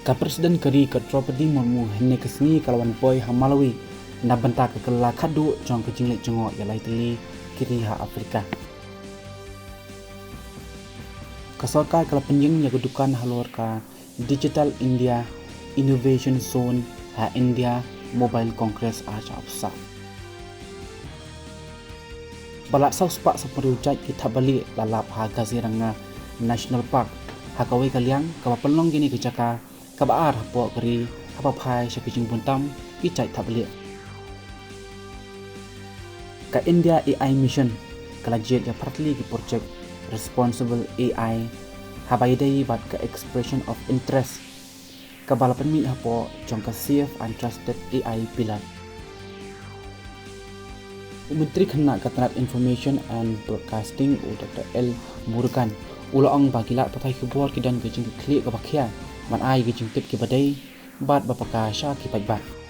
Ka Presiden Kari ka Draupadi Murmu henne kesni kalawan boy Hamalawi na banta ka kala kadu jong ka jinglet jongo yalai teli kiri ha Afrika. Ka sarkar kala penjing ya kedukan halor ka Digital India Innovation Zone ha India Mobile Congress aja apsa. Balak saus pak seperujat kita balik lalap ha Kaziranga National Park ha kawai kaliang ka pelong gini kecaka kabar hapo keri apa pai syakijing buntam kicai tablik ka India AI Mission kalajet ya partly ki project Responsible AI habaidai bat ka expression of interest ka balapan mi hapo jong ka safe and trusted AI pillar. Menteri Kena Ketenaga Information and Broadcasting Dr. L. Murugan ulang bagilat patai kebor kidan gejing klik ke bakia man ai gejing tip ke badai bat bapaka sya ki pajbat.